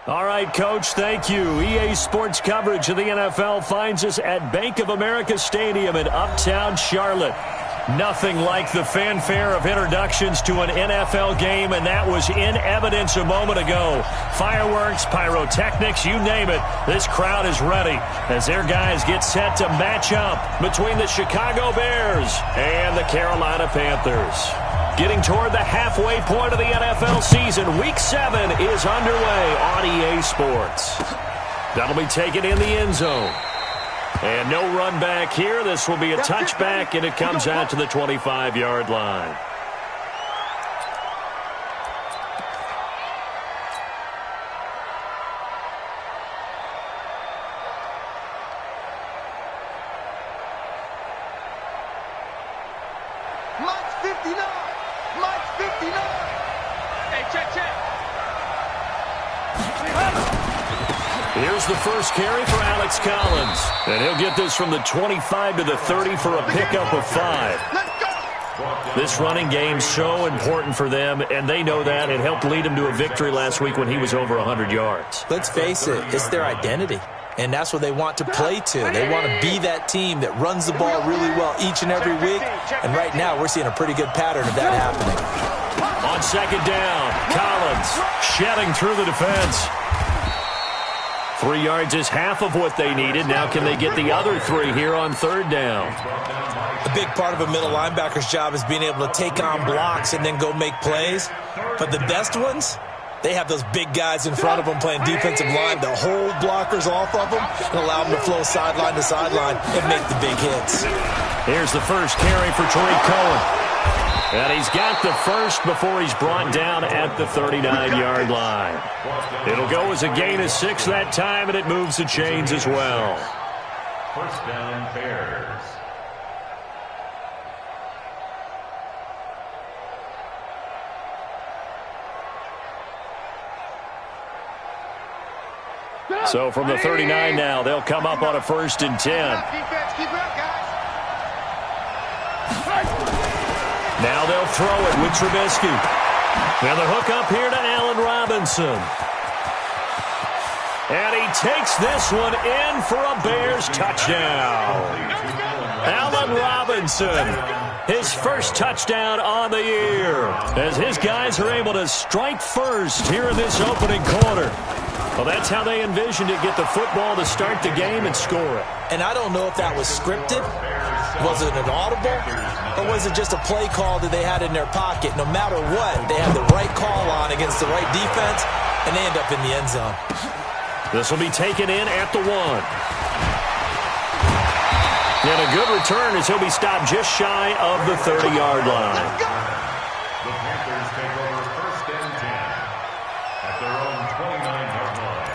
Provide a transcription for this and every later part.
All right, Coach, thank you. EA Sports coverage of the NFL finds us at Bank of America Stadium in Uptown Charlotte. Nothing like the fanfare of introductions to an NFL game, and that was in evidence a moment ago. Fireworks, pyrotechnics, you name it. This crowd is ready as their guys get set to match up between the Chicago Bears and the Carolina Panthers. Getting toward the halfway point of the NFL season, Week 7 is underway on EA Sports. That'll be taken in the end zone. And no run back here. This will be a touchback, and it comes out to the 25-yard line. Mike's 59. Mike's 59. Hey, check. Here's the first carry for Alex Collins. And he'll get this from the 25 to the 30 for a pickup of 5. This running game's so important for them, and they know that. It helped lead them to a victory last week when he was over 100 yards. Let's face it, it's their identity. And that's what they want to play to. They want to be that team that runs the ball really well each and every week. And right now, we're seeing a pretty good pattern of that happening. On second down, Collins shedding through the defense. 3 yards is half of what they needed. Now can they get the other 3 here on third down? A big part of a middle linebacker's job is being able to take on blocks and then go make plays. But the best ones, they have those big guys in front of them playing defensive line that hold blockers off of them and allow them to flow sideline to sideline and make the big hits. Here's the first carry for Tariq Cohen. And he's got the first before he's brought down at the 39-yard line. It'll go as a gain of 6 that time, and it moves the chains as well. First down, Bears. So from the 39 now, they'll come up on a 1st and 10. Now they'll throw it with Trubisky. And the hook up here to Allen Robinson. And he takes this one in for a Bears touchdown. Allen Robinson, his first touchdown on the year, as his guys are able to strike first here in this opening quarter. Well, that's how they envisioned it, get the football to start the game and score it. And I don't know if that was scripted. Was it an audible? Or was it just a play call that they had in their pocket? No matter what, they had the right call on against the right defense, and they end up in the end zone. This will be taken in at the 1. And a good return as he'll be stopped just shy of the 30-yard line. The Panthers take over 1st and 10 at their own 29-yard line.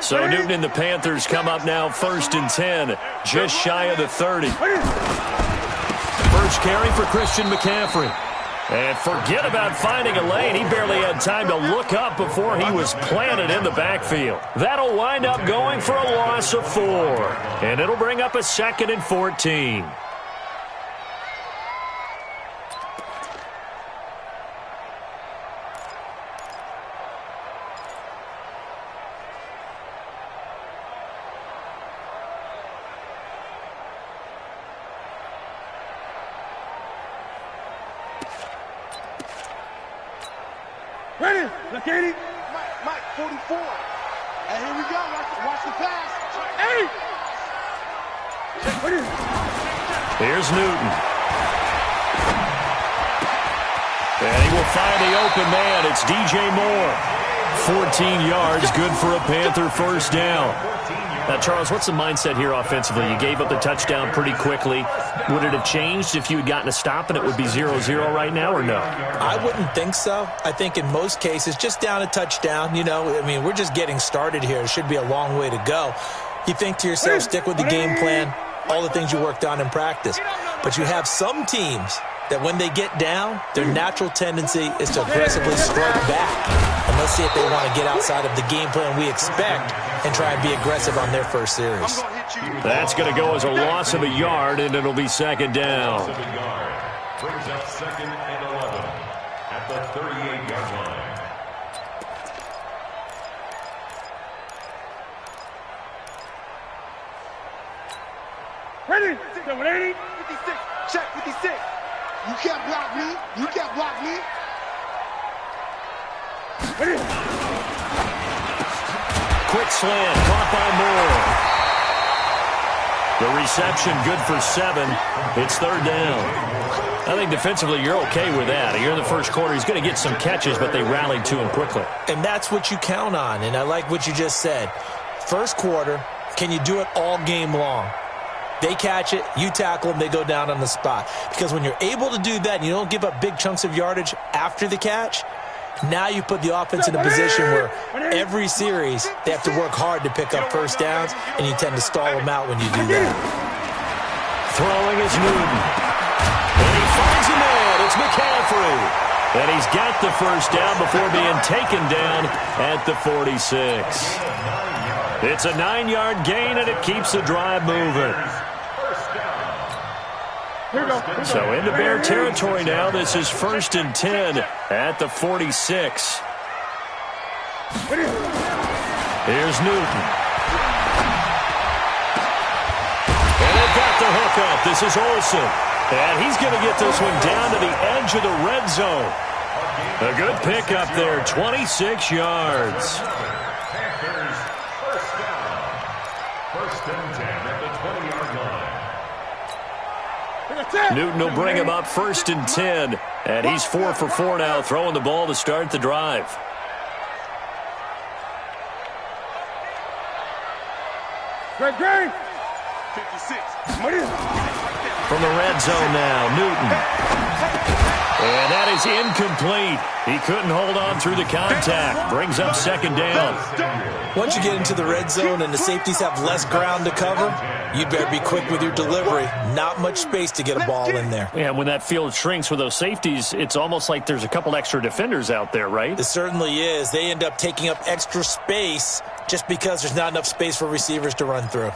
So Newton and the Panthers come up now 1st and 10, just shy of the 30. First carry for Christian McCaffrey. And forget about finding a lane. He barely had time to look up before he was planted in the backfield. That'll wind up going for a loss of 4. And it'll bring up a 2nd and 14. Ready? Look at him. Mike, 44. And here we go. Watch the pass. Hey! Here's Newton. And he will find the open man. It's DJ Moore. 14 yards, good for a Panther first down. Now, Charles, what's the mindset here offensively? You gave up the touchdown pretty quickly. Would it have changed if you had gotten a stop and it would be 0-0 right now, or no? I wouldn't think so. I think in most cases, just down a touchdown, we're just getting started here. It should be a long way to go. You think to yourself, stick with the game plan, all the things you worked on in practice. But you have some teams that when they get down, their natural tendency is to aggressively strike back. And let's see if they want to get outside of the game plan we expect and try and be aggressive on their first series. That's going to go as a loss of a yard, and it'll be second down. Brings up 2nd and 11 at the 38-yard line. Ready? 180. 56. Check 56. You can't block me. You can't block me. Ready? Quick slant, caught by Moore. The reception good for 7. It's third down. I think defensively you're okay with that. Here in the first quarter, he's going to get some catches, but they rallied to him quickly. And that's what you count on, and I like what you just said. First quarter, can you do it all game long? They catch it, you tackle them, they go down on the spot. Because when you're able to do that and you don't give up big chunks of yardage after the catch, now you put the offense in a position where every series they have to work hard to pick up first downs, and you tend to stall them out when you do that. Throwing is Newton. And he finds a man. It's McCaffrey. And he's got the first down before being taken down at the 46. It's a 9-yard gain, and it keeps the drive moving. So into Bear territory now. This is 1st and 10 at the 46. Here's Newton. And they've got the hook up. This is Olsen. And he's going to get this one down to the edge of the red zone. A good pickup there, 26 yards. Panthers first down. 1st and 10 at the 20-yard line. Newton will bring him up 1st and 10. And he's 4 for 4 now, throwing the ball to start the drive. Great. 56. From the red zone now, Newton. And that is incomplete. He couldn't hold on through the contact. Brings up 2nd down. Once you get into the red zone and the safeties have less ground to cover, you better be quick with your delivery. Not much space to get a ball in there. Yeah, when that field shrinks with those safeties, it's almost like there's a couple extra defenders out there, right? It certainly is. They end up taking up extra space just because there's not enough space for receivers to run through.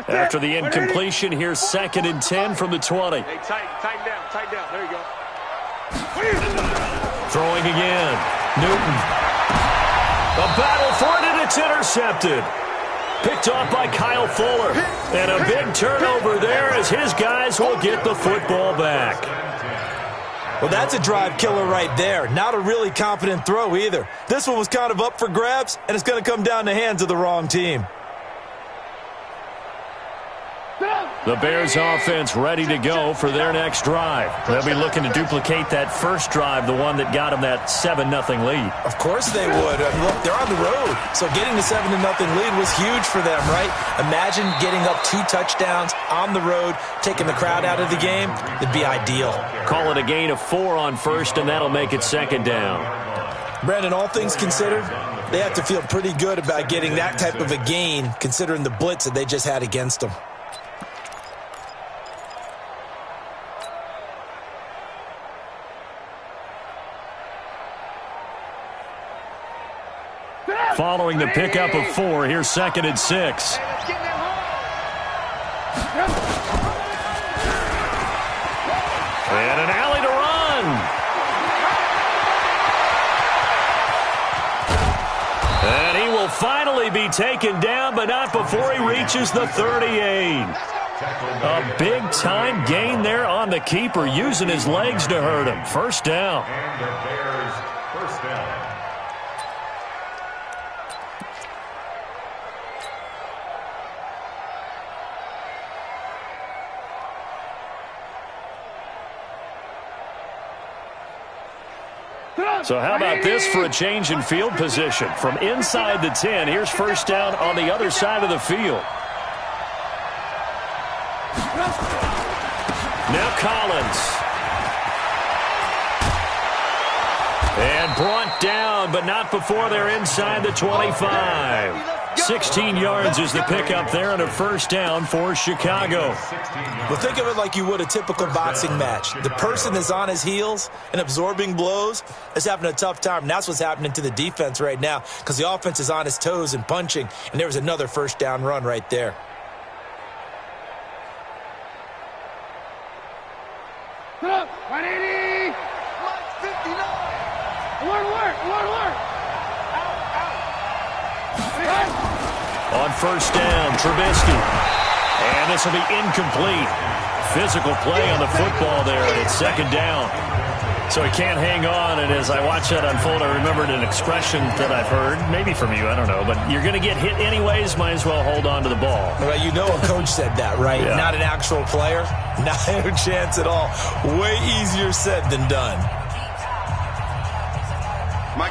After the incompletion, here's 2nd and 10 from the 20. Hey, tighten down. There you go. Throwing again. Newton. A battle for it, and it's intercepted. Picked off by Kyle Fuller. And a big turnover there as his guys will get the football back. Well, that's a drive killer right there. Not a really confident throw either. This one was kind of up for grabs, and it's going to come down the hands of the wrong team. The Bears offense ready to go for their next drive. They'll be looking to duplicate that first drive, the one that got them that 7-0 lead. Of course they would. Look, they're on the road, so getting the 7-0 lead was huge for them, right? Imagine getting up 2 touchdowns on the road, taking the crowd out of the game. It'd be ideal. Call it a gain of 4 on first, and that'll make it 2nd down. Brandon, all things considered, they have to feel pretty good about getting that type of a gain, considering the blitz that they just had against them. Following the pickup of 4, here's 2nd and 6. And an alley to run. And he will finally be taken down, but not before he reaches the 38. A big-time gain there on the keeper, using his legs to hurt him. First down. And the Bears first down. So how about this for a change in field position? From inside the 10, here's first down on the other side of the field. Now Collins. And brought down, but not before they're inside the 25. 6 16 yards is the pickup there and a first down for Chicago. Well, think of it like you would a typical boxing match. The person that's on his heels and absorbing blows is having a tough time. And that's what's happening to the defense right now because the offense is on his toes and punching, and there was another first down run right there. Put up, 180. Mike 59. Alert. On first down, Trubisky. And this will be incomplete. Physical play on the football there, and it's second down. So he can't hang on, and as I watch that unfold, I remembered an expression that I've heard, maybe from you, I don't know, but you're going to get hit anyways, might as well hold on to the ball. Well, you know a coach said that, right? Yeah. Not an actual player. Not a chance at all. Way easier said than done.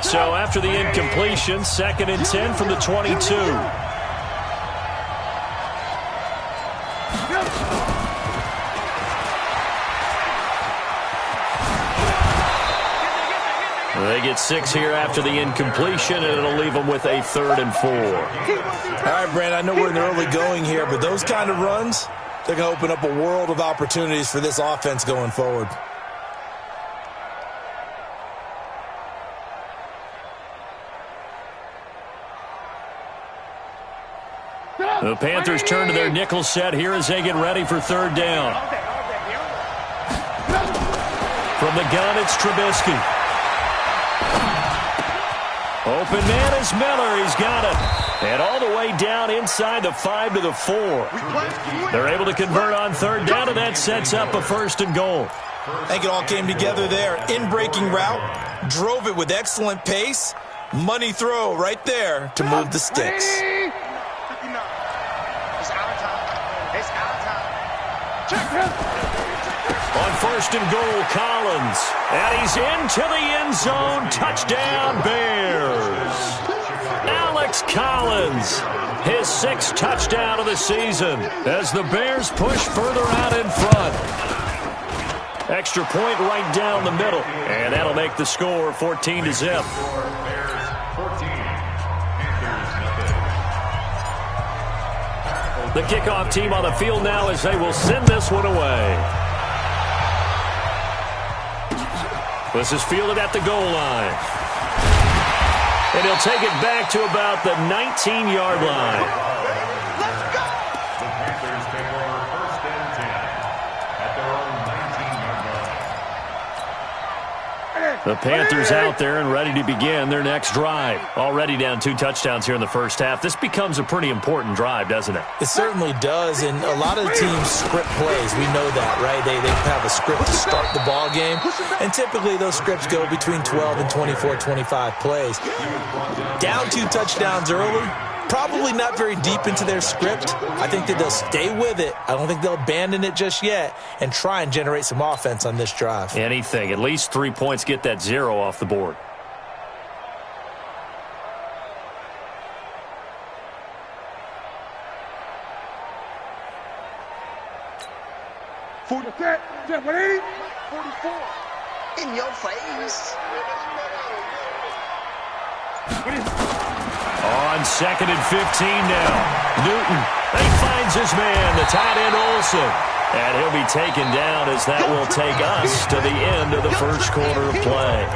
So after the incompletion, 2nd and 10 from the 22. They get 6 here after the incompletion, and it'll leave them with a 3rd and 4. All right, Brand, I know we're in the early going here, but those kind of runs, they're going to open up a world of opportunities for this offense going forward. The Panthers turn to their nickel set here as they get ready for 3rd down. From the gun, it's Trubisky. Open man is Miller. He's got it. And all the way down inside the 5 to the 4. They're able to convert on 3rd down, and that sets up a 1st and goal. I think it all came together there. In-breaking route, drove it with excellent pace. Money throw right there to move the sticks. On 1st and goal, Collins. And he's into the end zone. Touchdown, Bears. Alex Collins, his 6th touchdown of the season as the Bears push further out in front. Extra point right down the middle. And that'll make the score 14 to zip. The kickoff team on the field now as they will send this one away. This is fielded at the goal line. And he'll take it back to about the 19-yard line. Let's go! The Panthers take over 1st and 10 at their own 19-yard line. The Panthers out there and ready to begin their next drive. Already down 2 touchdowns here in the first half. This becomes a pretty important drive, doesn't it? It certainly does, and a lot of the teams script plays. We know that, right? They have a script to start the ball game, and typically those scripts go between 12 and 24, 25 plays. Down 2 touchdowns early, probably not very deep into their script. I think that they'll stay with it. I don't think they'll abandon it just yet and try and generate some offense on this drive. Anything. At least 3 points, get that 0 off the board. Set, 180. 44. In your face. On 2nd and 15 now. Newton, he finds his man, the tight end Olsen. And he'll be taken down as that will take us to the end of the first quarter of play.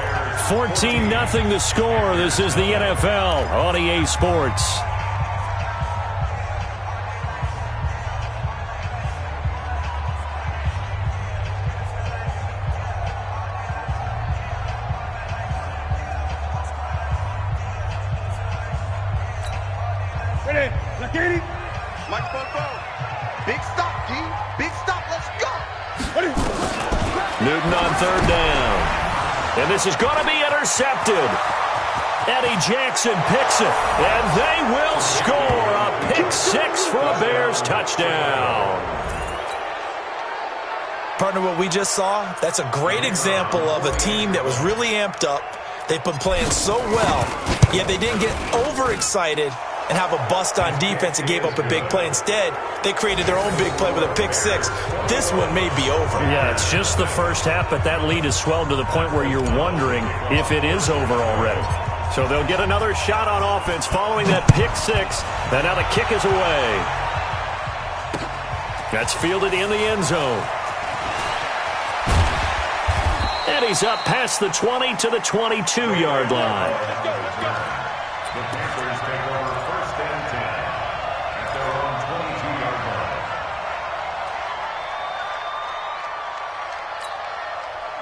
14-0 the score. This is the NFL on EA Sports. Mike Bobo. Big stop, D. Big stop. Let's go. Newton on 3rd down. And this is going to be intercepted. Eddie Jackson picks it. And they will score a pick 6 for a Bears touchdown. Partner, what we just saw, that's a great example of a team that was really amped up. They've been playing so well, yet they didn't get overexcited and have a bust on defense and gave up a big play. Instead, they created their own big play with a pick 6. This one may be over. Yeah, it's just the first half, but that lead has swelled to the point where you're wondering if it is over already. So they'll get another shot on offense following that pick six. And now the kick is away. That's fielded in the end zone. And he's up past the 20 to the 22-yard line. The Panthers take over first and 10 at their own 22-yard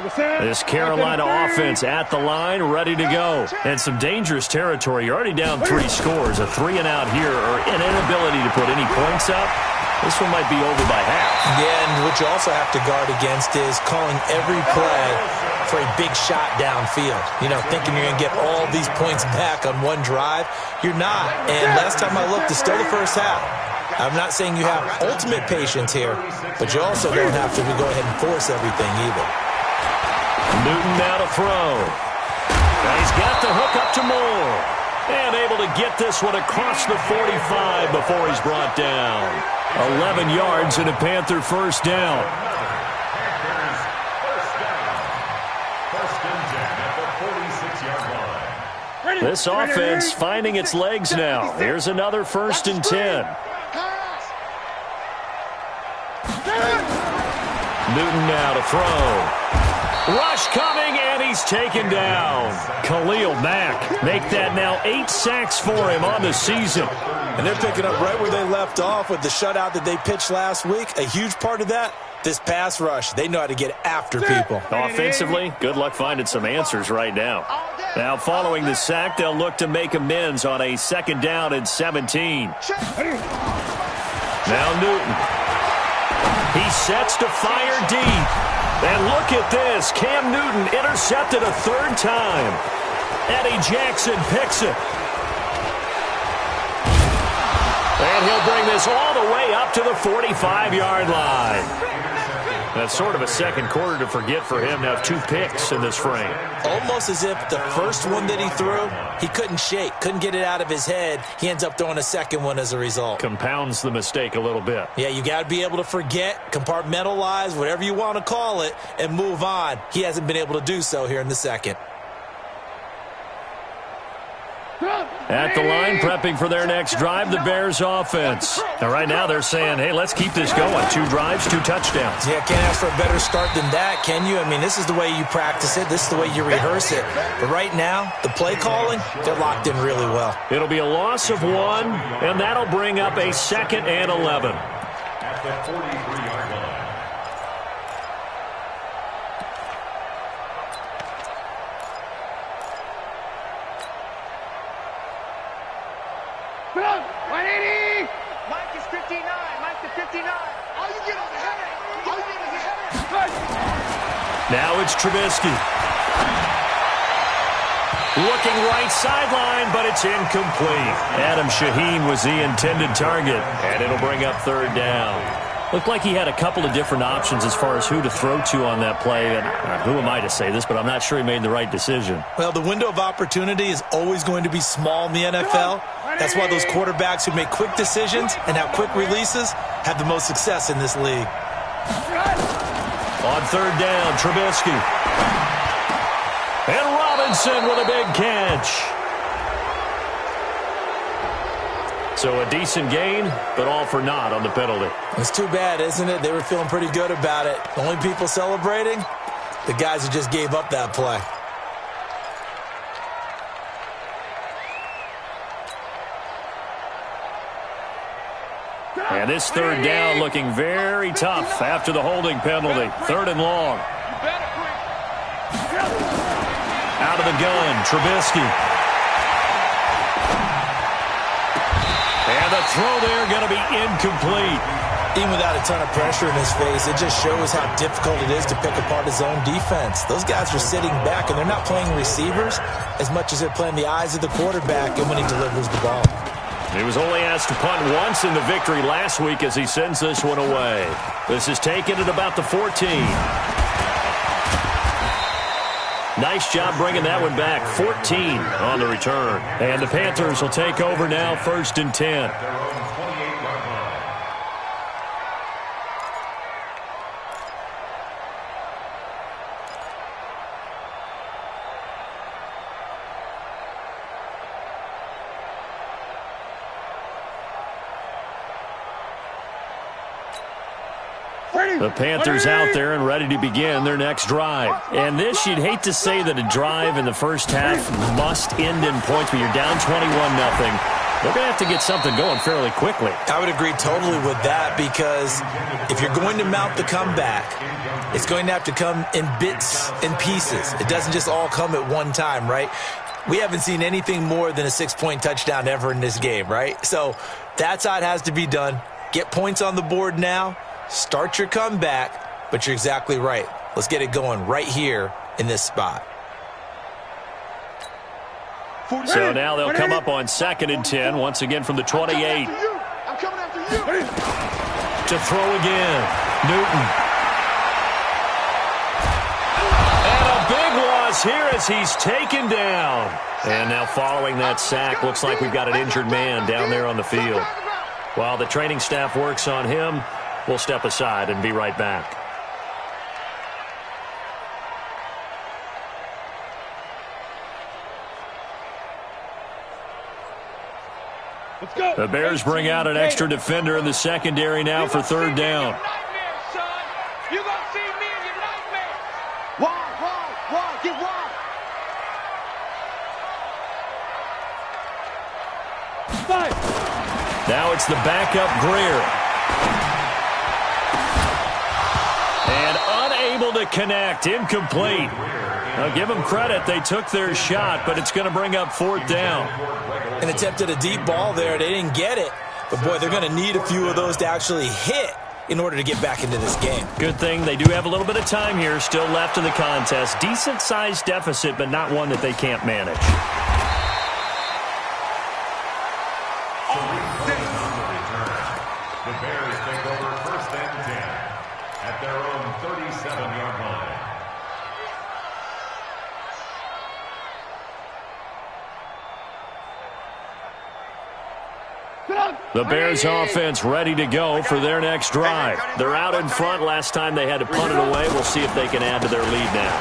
line. This Carolina offense at the line, ready to go. And some dangerous territory. You're already down 3 scores. A 3-and-out here or an inability to put any points up. This one might be over by half. Yeah, and what you also have to guard against is calling every play for a big shot downfield. You know, thinking you're going to get all these points back on one drive. You're not. And last time I looked, it's still the first half. I'm not saying you have ultimate patience here, but you also don't have to go ahead and force everything either. Newton now to throw. And he's got the hook up to Moore. And able to get this one across the 45 before he's brought down. 11 yards and a Panther first down. Panthers first down. First and 10 at the 46-yard line. This offense finding its legs now. Here's another first and 10. Newton now to throw. Rush coming, and he's taken down. Khalil Mack make that now 8 sacks for him on the season. And they're picking up right where they left off with the shutout that they pitched last week. A huge part of that, this pass rush. They know how to get after people. Offensively, good luck finding some answers right now. Now following the sack, they'll look to make amends on a 2nd down and 17. Now Newton. He sets to fire deep. And look at this. Cam Newton intercepted a 3rd time. Eddie Jackson picks it. And he'll bring this all the way up to the 45-yard line. That's sort of a second quarter to forget for him to have 2 picks in this frame. Almost as if the first one that he threw, he couldn't shake, couldn't get it out of his head. He ends up throwing a second one as a result. Compounds the mistake a little bit. Yeah, you got to be able to forget, compartmentalize, whatever you want to call it, and move on. He hasn't been able to do so here in the second. At the line, prepping for their next drive, the Bears offense. Now, right now, they're saying, hey, let's keep this going. 2 drives, 2 touchdowns. Yeah, can't ask for a better start than that, can you? I mean, this is the way you practice it. This is the way you rehearse it. But right now, the play calling, they're locked in really well. It'll be a loss of 1, and that'll bring up a 2nd and 11. At the 43-yard line. Mike is 59. Mike to 59. All you get is a headache. All you get is a headache. Now it's Trubisky. Looking right sideline, but it's incomplete. Adam Shaheen was the intended target, and it'll bring up 3rd down. Looked like he had a couple of different options as far as who to throw to on that play. And who am I to say this, but I'm not sure he made the right decision. Well, the window of opportunity is always going to be small in the NFL. That's why those quarterbacks who make quick decisions and have quick releases have the most success in this league. On 3rd down, Trubisky. And Robinson with a big catch. So a decent gain, but all for naught on the penalty. It's too bad, isn't it? They were feeling pretty good about it. The only people celebrating, the guys who just gave up that play. And this 3rd down looking very tough after the holding penalty. 3rd and long. Out of the gun, Trubisky. And the throw there going to be incomplete. Even without a ton of pressure in his face, it just shows how difficult it is to pick apart his own defense. Those guys are sitting back, and they're not playing receivers as much as they're playing the eyes of the quarterback and when he delivers the ball. He was only asked to punt once in the victory last week as he sends this one away. This is taken at about the 14. Nice job bringing that one back. 14 on the return. And the Panthers will take over now, 1st and 10. The Panthers out there and ready to begin their next drive. And this, you'd hate to say that a drive in the first half must end in points, but you're down 21-0. They're going to have to get something going fairly quickly. I would agree totally with that, because if you're going to mount the comeback, it's going to have to come in bits and pieces. It doesn't just all come at one time, right? We haven't seen anything more than a 6-point touchdown ever in this game, right? So that's how it has to be done. Get points on the board now. Start your comeback, but you're exactly right. Let's get it going right here in this spot. So now they'll come up on 2nd and 10, once again from the 28. I'm coming after you. To throw again. Newton. And a big loss here as he's taken down. And now following that sack, looks like we've got an injured man down there on the field. While the training staff works on him, we'll step aside and be right back. Let's go. The Bears bring out an extra defender in the secondary now for 3rd down. You're going to see me in your nightmare. Wide, get wide. Fight. Now it's the backup Greer. And unable to connect. Incomplete. Now give them credit. They took their shot, but it's going to bring up 4th down. And attempted a deep ball there. They didn't get it. But, boy, they're going to need a few of those to actually hit in order to get back into this game. Good thing they do have a little bit of time here still left in the contest. Decent-sized deficit, but not one that they can't manage. The Bears take over 1st and 10 at their own 37-yard line. The Bears offense ready to go for their next drive. They're out in front. Last time they had to punt it away. We'll see if they can add to their lead now.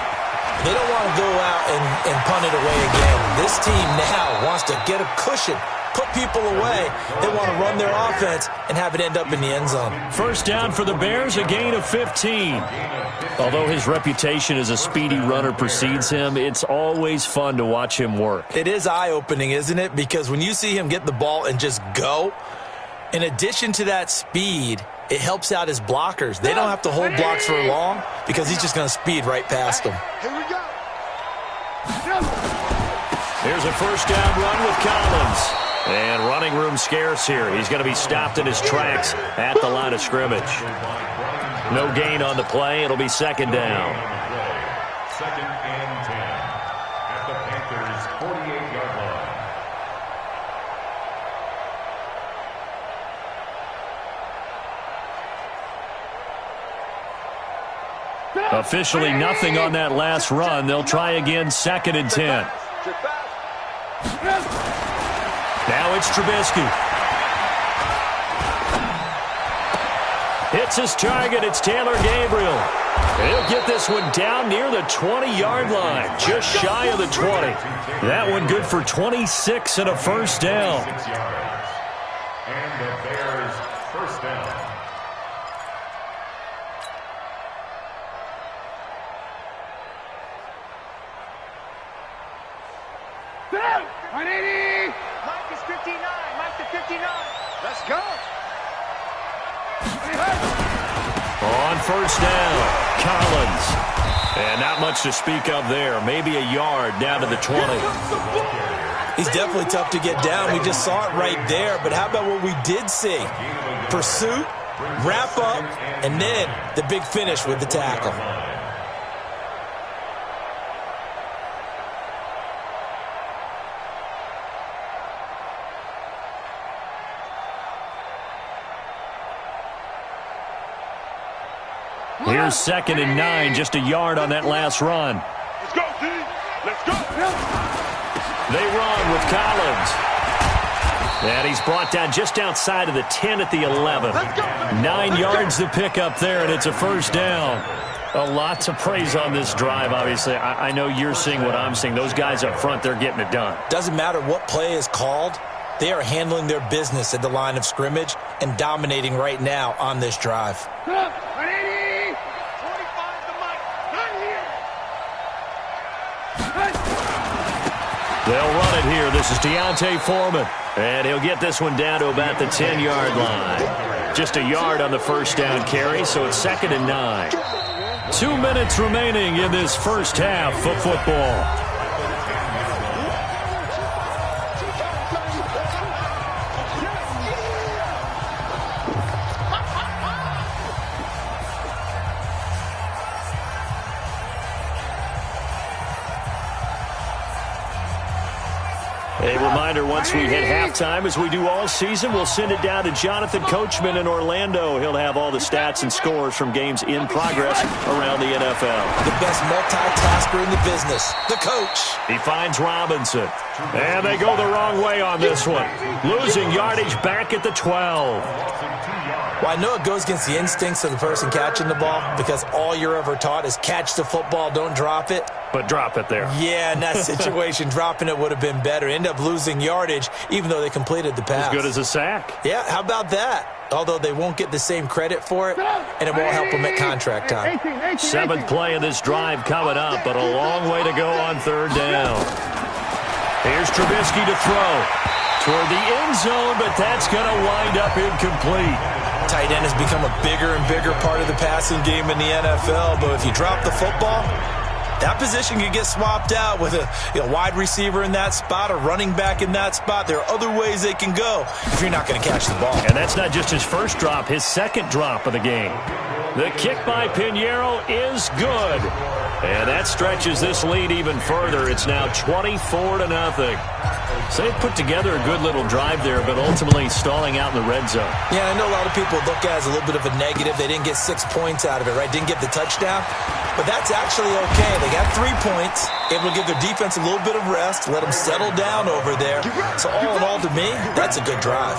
They don't want to go out and punt it away again. This team now wants to get a cushion, put people away. They want to run their offense and have it end up in the end zone. 1st down for the Bears, a gain of 15. Although his reputation as a speedy runner precedes him, it's always fun to watch him work. It is eye-opening, isn't it? Because when you see him get the ball and just go, in addition to that speed, it helps out his blockers. They don't have to hold blocks for long because he's just going to speed right past them. Here we go. Here's a 1st down run with Collins. And running room scarce here. He's going to be stopped in his tracks at the line of scrimmage. No gain on the play. It'll be 2nd down. 2nd and 10 at the Panthers' 48-yard line. Officially nothing on that last run. They'll try again 2nd and 10. Now it's Trubisky. Hits his target. It's Taylor Gabriel. And he'll get this one down near the 20-yard line, just shy of the 20. That one good for 26 and a 1st down. 6 yards. And the Bears' 1st down. Mike is 59. Mike to 59. Let's go. On 1st down, Collins. And not much to speak of there. Maybe a yard down to the 20. He's definitely tough to get down. We just saw it right there. But how about what we did see? Pursuit, wrap up, and then the big finish with the tackle. Here's 2nd and 9, just a yard on that last run. Let's go, D. Let's go. They run with Collins. And he's brought down just outside of the 10 at the 11. 9 yards to pick up there, and it's a 1st down. A lot to praise on this drive, obviously. I know you're seeing what I'm seeing. Those guys up front, they're getting it done. Doesn't matter what play is called. They are handling their business at the line of scrimmage and dominating right now on this drive. Come on, They'll run it here. This is Deontay Foreman. And he'll get this one down to about the 10-yard line. Just a yard on the first down carry, so it's 2nd and 9. 2 minutes remaining in this first half of football. A reminder, once we hit halftime, as we do all season, we'll send it down to Jonathan Coachman in Orlando. He'll have all the stats and scores from games in progress around the NFL. The best multitasker in the business, the coach. He finds Robinson. And they go the wrong way on this one. Losing yardage back at the 12. Well, I know it goes against the instincts of the person catching the ball because all you're ever taught is catch the football, don't drop it. But drop it there. Yeah, in that situation, dropping it would have been better. End up losing yardage, even though they completed the pass. As good as a sack. Yeah, how about that? Although they won't get the same credit for it, and it won't help them at contract time. 7th play of this drive coming up, but a long way to go on 3rd down. Here's Trubisky to throw. Toward the end zone, but that's going to wind up incomplete. Tight end has become a bigger and bigger part of the passing game in the NFL, but if you drop the football, that position can get swapped out with a wide receiver in that spot, a running back in that spot. There are other ways they can go if you're not going to catch the ball. And that's not just his first drop, his second drop of the game. The kick by Pinheiro is good. And that stretches this lead even further. It's now 24-0. So they put together a good little drive there, but ultimately stalling out in the red zone. Yeah, I know a lot of people look at it as a little bit of a negative. They didn't get 6 points out of it, right? Didn't get the touchdown. But that's actually okay. They got 3 points, able to give their defense a little bit of rest, let them settle down over there. So all in all, to me, that's a good drive.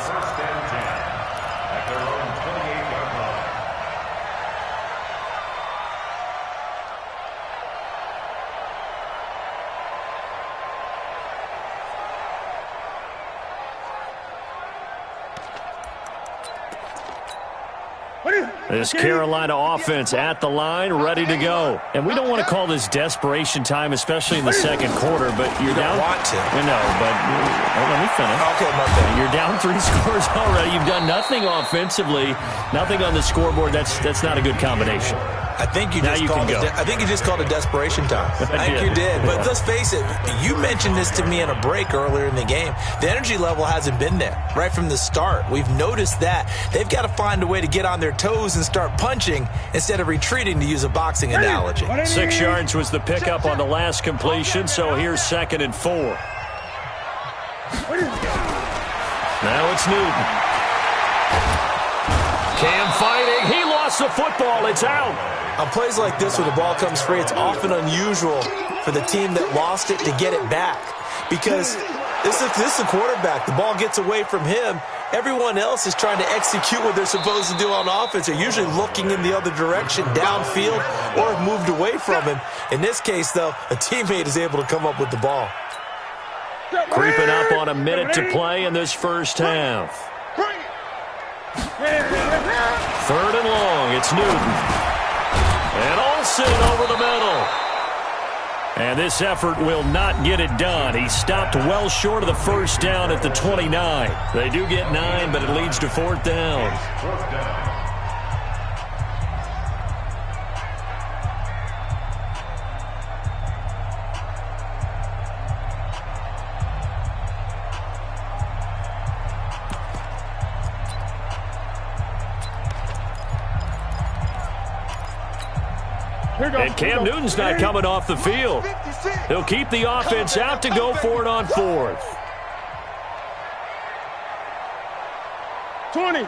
This Carolina offense at the line, ready to go. And we don't want to call this desperation time, especially in the second quarter, but you're down. Want to. I know, but let me finish. Okay, my bad. You're down 3 scores already. You've done nothing offensively, nothing on the scoreboard. That's not a good combination. I think you just called it desperation time. I think you did. But let's face it, you mentioned this to me in a break earlier in the game. The energy level hasn't been there right from the start. We've noticed that. They've got to find a way to get on their toes and start punching instead of retreating, to use a boxing analogy. 6 yards was the pickup on the last completion, so here's 2nd and 4. Now it's Newton. Cam fighting. He lost the football. It's out. On plays like this where the ball comes free, it's often unusual for the team that lost it to get it back. Because this is the quarterback. The ball gets away from him. Everyone else is trying to execute what they're supposed to do on offense. They're usually looking in the other direction, downfield, or have moved away from him. In this case, though, a teammate is able to come up with the ball. Creeping up on a minute to play in this first half. 3rd and long. It's Newton. And Olsen over the middle. And this effort will not get it done. He stopped well short of the first down at the 29. They do get 9, but it leads to 4th down. And Cam Newton's not coming off the field. He'll keep the offense out to go for it on 4th. 20.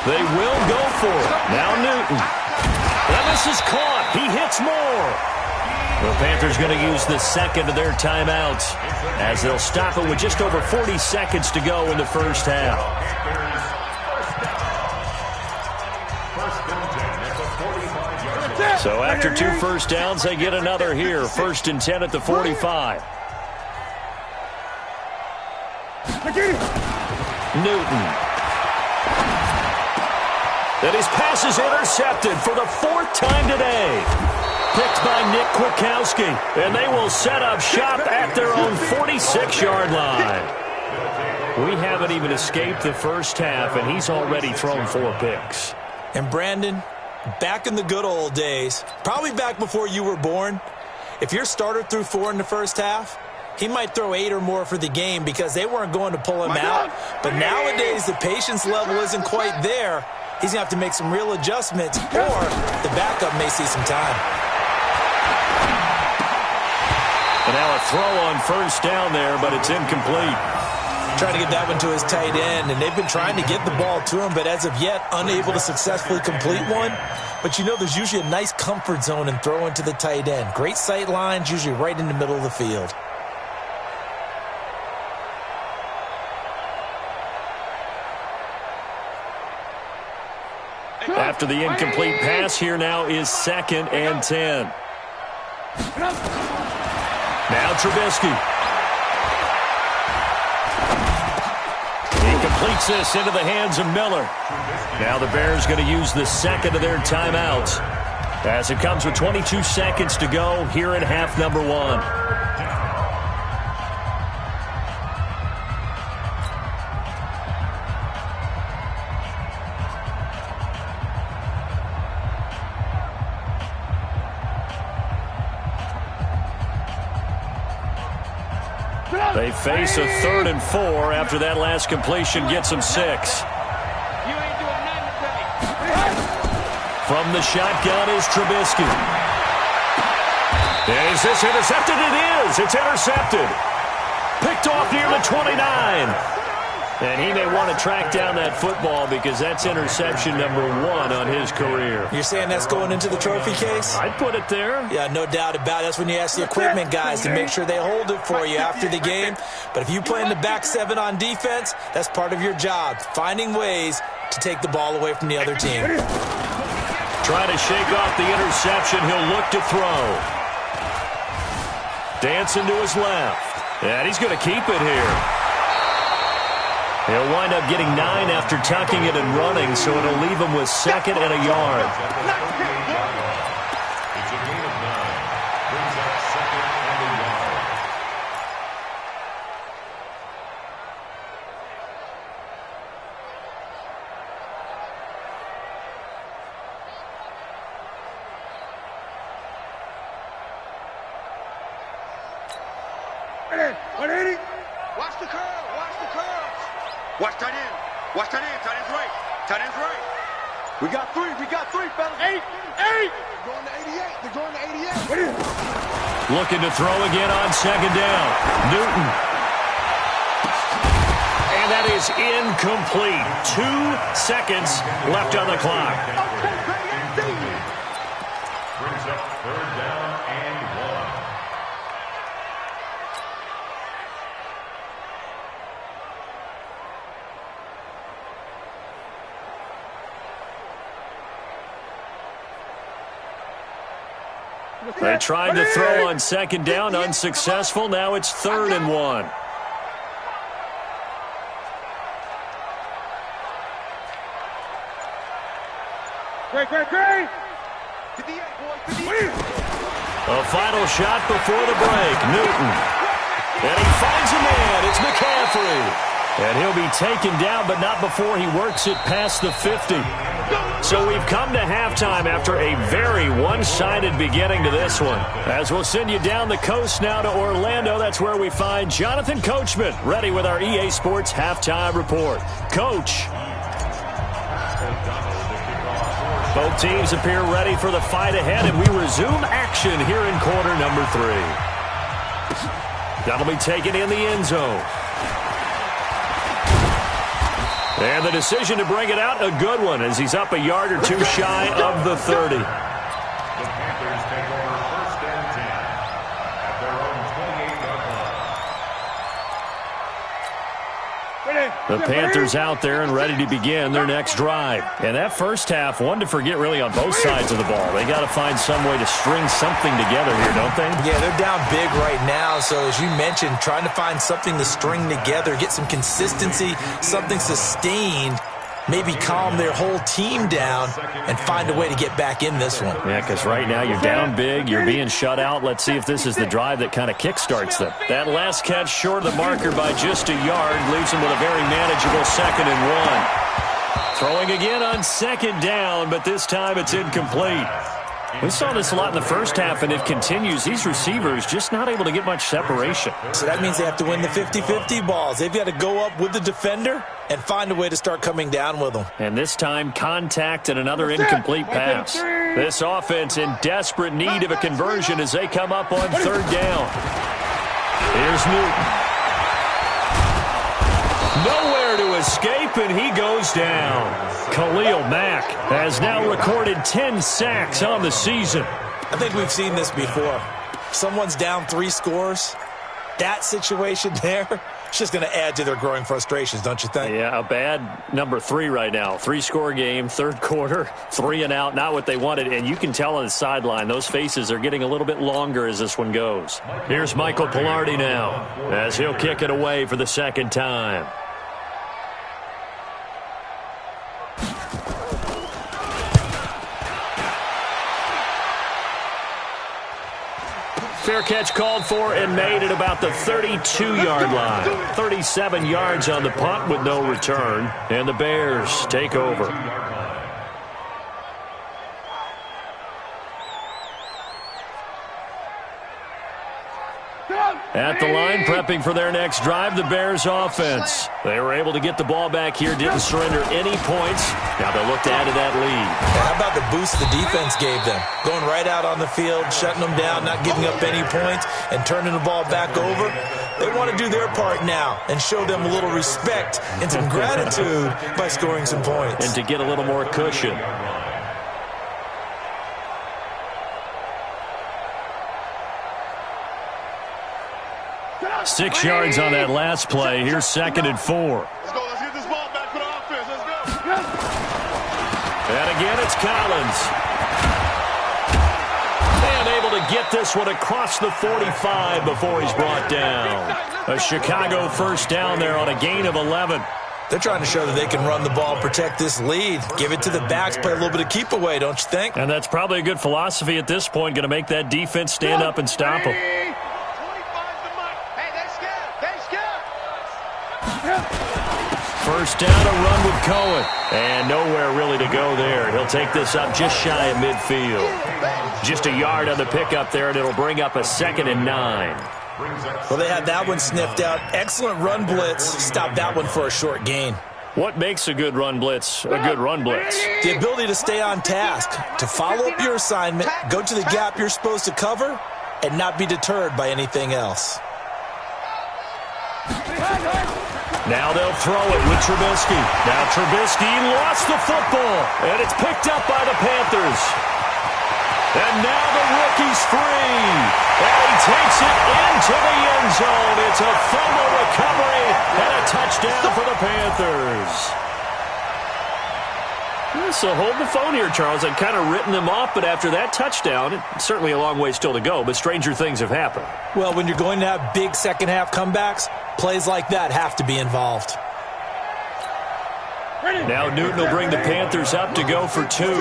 They will go for it. Now Newton. And this is caught. He hits more. The Panthers going to use the second of their timeouts as they'll stop it with just over 40 seconds to go in the first half. So after 2 first downs, they get another here. 1st and 10 at the 45. Newton. And his pass is intercepted for the 4th time today. picked by Nick Kwiatkowski, and they will set up shop at their own 46-yard line. We haven't even escaped the first half, and he's already thrown 4 picks. And Brandon, back in the good old days, probably back before you were born, if your starter threw 4 in the first half, he might throw 8 or more for the game because they weren't going to pull him out. But nowadays, the patience level isn't quite there. He's going to have to make some real adjustments, or the backup may see some time. And now a throw on first down there, but it's incomplete. Trying to get that one to his tight end, and they've been trying to get the ball to him, but as of yet, unable to successfully complete one. But you know, there's usually a nice comfort zone in throwing to the tight end. Great sight lines, usually right in the middle of the field. After the incomplete pass, here now is 2nd and 10. Now Trubisky. He completes this into the hands of Miller. Now the Bears going to use the second of their timeouts as it comes with 22 seconds to go here in half number 1. They face a 3rd and 4 after that last completion gets them 6. From the shotgun is Trubisky. Is this intercepted? It is. It's intercepted. Picked off near the 29. And he may want to track down that football because that's interception number 1 on his career. You're saying that's going into the trophy case? I'd put it there. Yeah, no doubt about it. That's when you ask the equipment guys to make sure they hold it for you after the game. But if you play in the back 7 on defense, that's part of your job, finding ways to take the ball away from the other team. Trying to shake off the interception. He'll look to throw. Dancing to his left. And he's going to keep it here. He'll wind up getting 9 after tucking it and running, so it'll leave him with 2nd and a yard. It's a gain of 9. Brings up 2nd and a yard. Watch the curve. Watch the curve. Watch tight end. Watch tight end. Tight end's right. Tight end's right. We got 3. We got 3, fellas. 8. They're going to 88. They're going to 88. Looking to throw again on 2nd down. Newton. And that is incomplete. 2 seconds left on the clock. Brings up 3rd down and 1. They tried to throw on 2nd down, unsuccessful. Now it's 3rd and 1. Great. A final shot before the break. Newton. And he finds a man. It's McCaffrey. And he'll be taken down, but not before he works it past the 50. So we've come to halftime after a very one-sided beginning to this one. As we'll send you down the coast now to Orlando, that's where we find Jonathan Coachman ready with our EA Sports Halftime Report. Coach. Both teams appear ready for the fight ahead, and we resume action here in quarter number 3. That'll be taken in the end zone. And the decision to bring it out, a good one, as he's up a yard or 2 shy of the 30. The Panthers take over 1st and 10 at their own 28-yard line. The Panthers out there and ready to begin their next drive. And that first half, one to forget really on both sides of the ball. They got to find some way to string something together here, don't they? Yeah, they're down big right now. So as you mentioned, trying to find something to string together, get some consistency, something sustained maybe calm their whole team down and find a way to get back in this one. Yeah, because right now you're down big, you're being shut out. Let's see if this is the drive that kind of kickstarts them. That last catch short of the marker by just a yard leaves them with a very manageable 2nd and 1. Throwing again on 2nd down, but this time it's incomplete. We saw this a lot in the first half, and it continues. These receivers just not able to get much separation. So that means they have to win the 50-50 balls. They've got to go up with the defender and find a way to start coming down with them. And this time, contact and another incomplete pass. This offense in desperate need of a conversion as they come up on 3rd down. Here's Newton. Nowhere to escape, and he goes down. Khalil Mack has now recorded 10 sacks on the season. I think we've seen this before. Someone's down 3 scores. That situation there, it's just going to add to their growing frustrations, don't you think? Yeah, a bad number 3 right now. 3-score game, 3rd quarter, 3 and out, not what they wanted. And you can tell on the sideline, those faces are getting a little bit longer as this one goes. Here's Michael Pilardi now as he'll kick it away for the 2nd time. Fair catch called for and made at about the 32-yard line. 37 yards on the punt with no return. And the Bears take over. At the line, prepping for their next drive, the Bears offense. They were able to get the ball back here, didn't surrender any points. Now they'll look to add to that lead. How about the boost the defense gave them? Going right out on the field, shutting them down, not giving up any points, and turning the ball back over. They want to do their part now and show them a little respect and some gratitude by scoring some points. And to get a little more cushion. Six yards on that last play. Here's 2nd and 4. Let's go. Let's get this ball back for the offense. Let's go. And again, it's Collins. And able to get this one across the 45 before he's brought down. A Chicago 1st down there on a gain of 11. They're trying to show that they can run the ball, protect this lead, give it to the backs, play a little bit of keep away, don't you think? And that's probably a good philosophy at this point, going to make that defense stand up and stop them. First down, a run with Cohen. And nowhere really to go there. He'll take this up just shy of midfield. Just a yard on the pickup there, and it'll bring up a 2nd and 9. Well, they had that one sniffed out. Excellent run blitz. Stop that one for a short gain. What makes a good run blitz a good run blitz? The ability to stay on task, to follow up your assignment, go to the gap you're supposed to cover, and not be deterred by anything else. Now they'll throw it with Trubisky. Now Trubisky lost the football, and it's picked up by the Panthers. And now the rookie's free. And he takes it into the end zone. It's a fumble recovery and a touchdown for the Panthers. So hold the phone here, Charles. I've kind of written them off, but after that touchdown, it's certainly a long way still to go, but stranger things have happened. Well, when you're going to have big second-half comebacks, plays like that have to be involved. Now Newton will bring the Panthers up to go for 2. All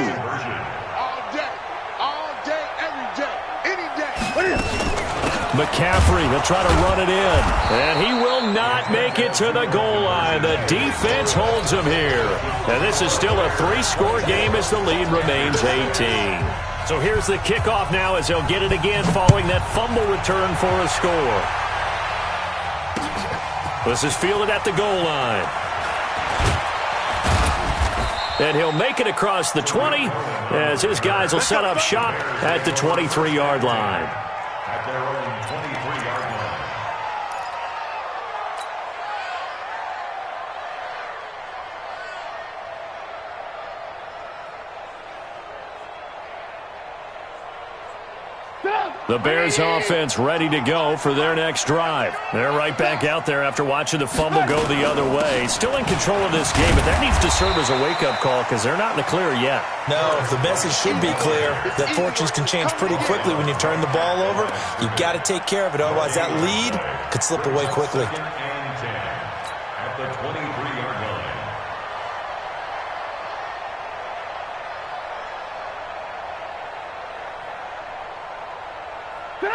day, every day, any day. McCaffrey will try to run it in, and he will not make it to the goal line. The defense holds him here. And this is still a 3-score game as the lead remains 18. So here's the kickoff now as they'll get it again following that fumble return for a score. This is fielded at the goal line. And he'll make it across the 20 as his guys will set up shop at the 23-yard line. At their own 23-yard line. The Bears offense ready to go for their next drive. They're right back out there after watching the fumble go the other way. Still in control of this game, but that needs to serve as a wake-up call because they're not in the clear yet. No, the message should be clear that fortunes can change pretty quickly when you turn the ball over. You've got to take care of it, otherwise that lead could slip away quickly. At the 23-yard line.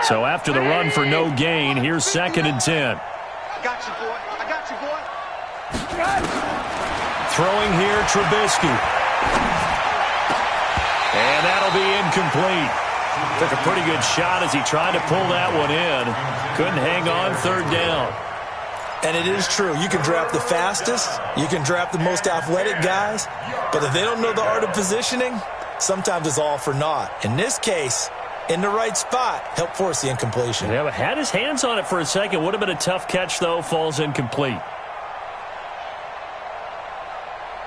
So after the run for no gain, here's 2nd and 10. I got you, boy. I got you, boy. Throwing here, Trubisky. And that'll be incomplete. Took a pretty good shot as he tried to pull that one in. Couldn't hang on 3rd down. And it is true. You can draft the fastest. You can draft the most athletic guys. But if they don't know the art of positioning, sometimes it's all for naught. In this case, in the right spot, helped force the incompletion. Yeah, but had his hands on it for a second. Would have been a tough catch, though. Falls incomplete.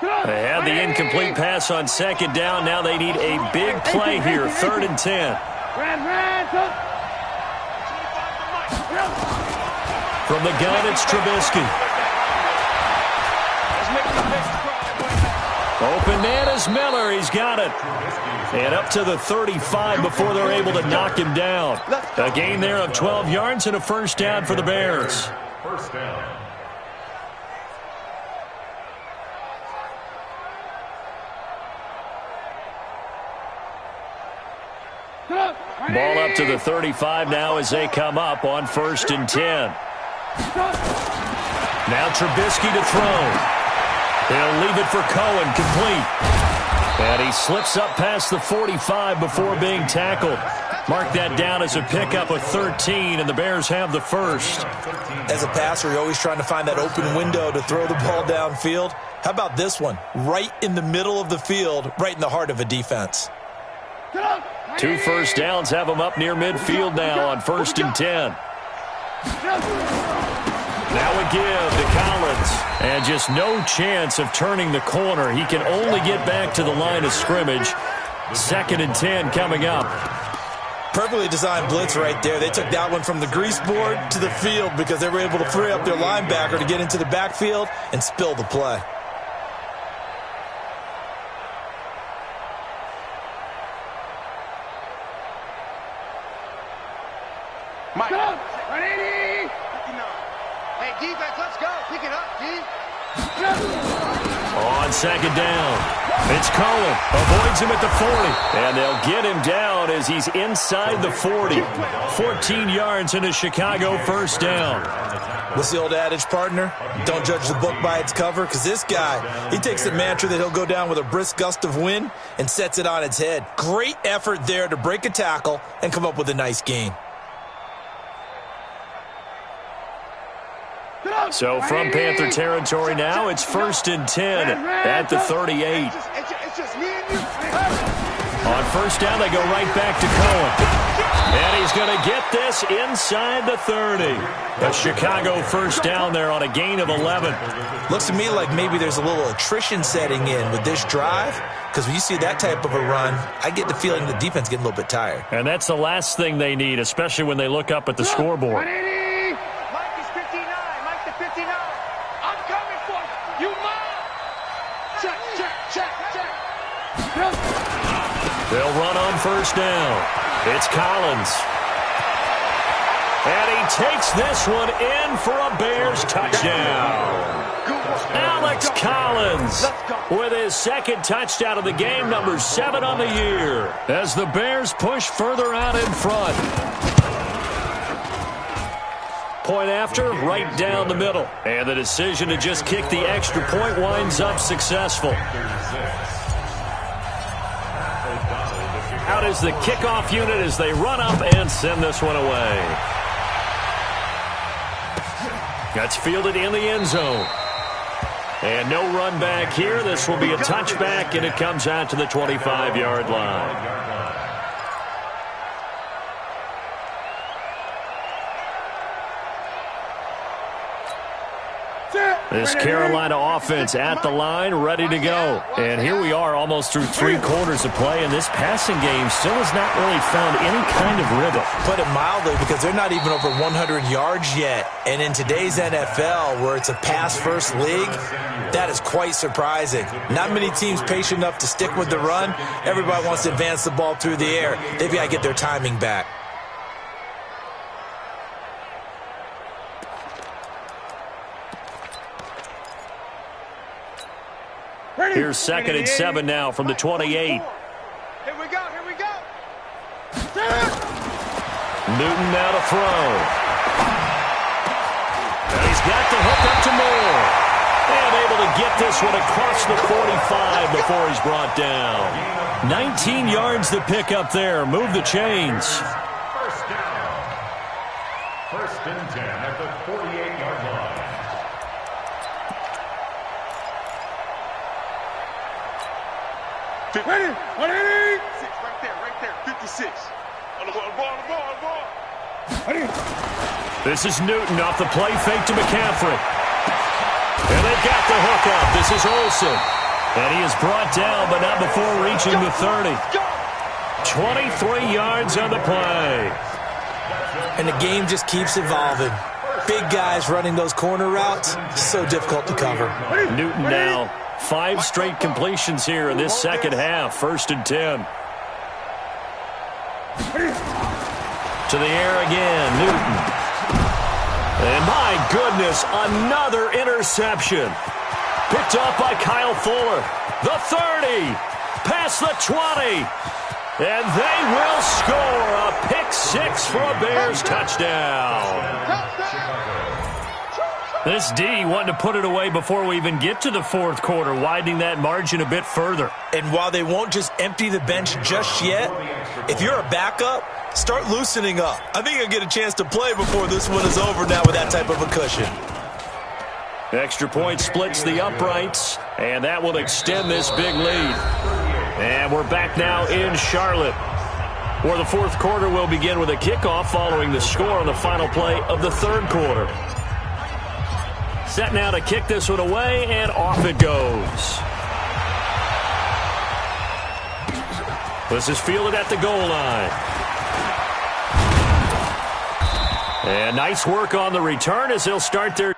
They had the incomplete pass on 2nd down. Now they need a big play here. 3rd and 10. From the gun, it's Trubisky. Open man is Miller. He's got it. And up to the 35 before they're able to knock him down. A gain there of 12 yards and a 1st down for the Bears. 1st down. Ball up to the 35 now as they come up on 1st and 10. Now Trubisky to throw. They'll leave it for Cohen, complete. And he slips up past the 45 before being tackled. Mark that down as a pickup of 13, and the Bears have the 1st. As a passer, you're always trying to find that open window to throw the ball downfield. How about this one? Right in the middle of the field, right in the heart of a defense. 2 first downs have them up near midfield now on 1st and 10. Now a give to Collins. And just no chance of turning the corner. He can only get back to the line of scrimmage. 2nd and 10 coming up. Perfectly designed blitz right there. They took that one from the grease board to the field because they were able to free up their linebacker to get into the backfield and spill the play. Mike. Ready? Hey, defense, let's go. Pick it up, D. On 2nd down, it's Cohen. Avoids him at the 40. And they'll get him down as he's inside the 40. 14 yards in a Chicago 1st down. What's the old adage, partner? Don't judge the book by its cover, because this guy, he takes the mantra that he'll go down with a brisk gust of wind and sets it on its head. Great effort there to break a tackle and come up with a nice gain. So from Panther territory now, it's 1st and 10 at the 38. On 1st down, they go right back to Cohen. And he's going to get this inside the 30. A Chicago 1st down there on a gain of 11. Looks to me like maybe there's a little attrition setting in with this drive, because when you see that type of a run, I get the feeling the defense getting a little bit tired. And that's the last thing they need, especially when they look up at the scoreboard. They'll run on 1st down. It's Collins. And he takes this one in for a Bears touchdown. Alex Collins with his 2nd touchdown of the game, number 7 on the year, as the Bears push further out in front. Point after, right down the middle. And the decision to just kick the extra point winds up successful. Out is the kickoff unit as they run up and send this one away. That's fielded in the end zone. And no run back here. This will be a touchback, and it comes out to the 25-yard line. This Carolina offense at the line, ready to go. And here we are almost through 3 quarters of play, and this passing game still has not really found any kind of rhythm. Put it mildly, because they're not even over 100 yards yet. And in today's NFL, where it's a pass-first league, that is quite surprising. Not many teams patient enough to stick with the run. Everybody wants to advance the ball through the air. They've got to get their timing back. Here's 2nd and 7 now from the 28. Here we go, here we go. Newton now to throw. And he's got the hook up to Moore. And able to get this one across the 45 before he's brought down. 19 yards to pick up there. Move the chains. First down. First and 10 at the 48-yard line. Ready? 180. Right there. 56. On the ball. Ready? This is Newton off the play fake to McCaffrey. And they've got the hook up. This is Olsen. And he is brought down, but not before reaching the 30. 23 yards on the play. And the game just keeps evolving. Big guys running those corner routes, so difficult to cover. Newton now 5 straight completions here in this second half. First and 10. To the air again, Newton. And my goodness, another interception. Picked off by Kyle Fuller. The 30, past the 20. And they will score a pick-6 for a Bears touchdown. This D wanting to put it away before we even get to the fourth quarter, widening that margin a bit further. And while they won't just empty the bench just yet, if you're a backup, start loosening up. I think you'll get a chance to play before this one is over now with that type of a cushion. Extra point splits the uprights, and that will extend this big lead. And we're back now in Charlotte, where the fourth quarter will begin with a kickoff following the score on the final play of the third quarter. Set now to kick this one away, and off it goes. This is fielded at the goal line. And nice work on the return as they'll start their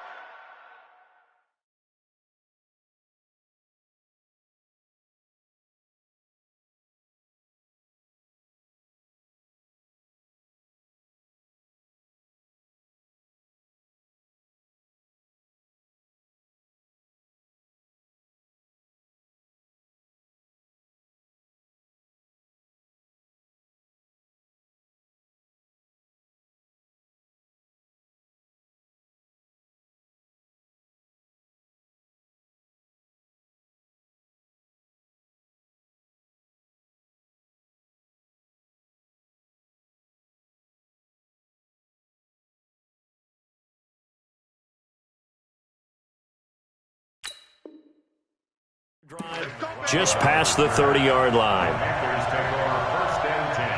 just past the 30-yard line. Panthers take over first and 10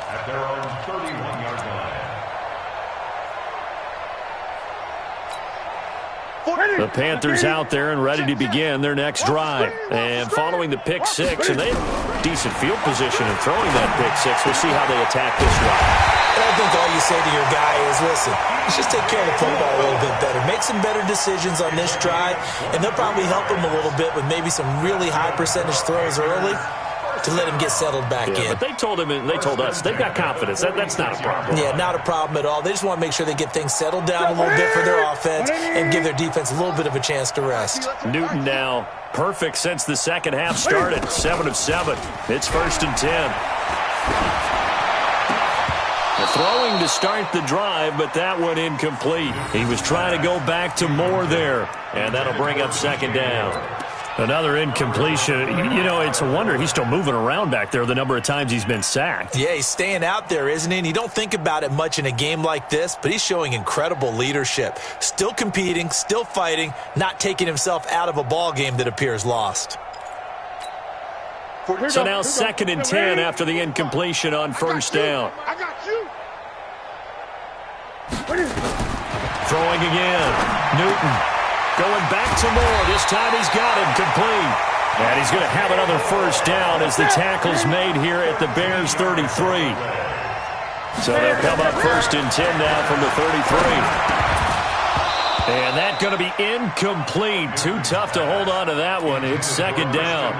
at their own 31-yard line. The Panthers out there and ready to begin their next drive. And following the pick six, and they have decent field position in throwing that pick six. We'll see how they attack this drive. I think all you say to your guy is, listen, let's just take care of the football a little bit better. Make some better decisions on this drive, and they'll probably help him a little bit with maybe some really high percentage throws early to let him get settled back in. But they told him, and they told us, they've got confidence. That's not a problem. Yeah, not a problem at all. They just want to make sure they get things settled down a little bit for their offense and give their defense a little bit of a chance to rest. Newton now perfect since the second half started. 7 of 7. It's first and 10. Throwing to start the drive, but that one incomplete. He was trying to go back to Moore there, and that'll bring up second down. Another incompletion. You know, it's a wonder he's still moving around back there the number of times he's been sacked. Yeah, he's staying out there, isn't he? And you don't think about it much in a game like this, but he's showing incredible leadership. Still competing, still fighting, not taking himself out of a ball game that appears lost. So now second and 10 after the incompletion on first down. I got you. Throwing again. Newton going back to Moore. This time he's got him complete. And he's going to have another first down as the tackle's made here at the Bears 33. So they'll come up first and 10 now from the 33. And that's going to be incomplete. Too tough to hold on to that one. It's second down.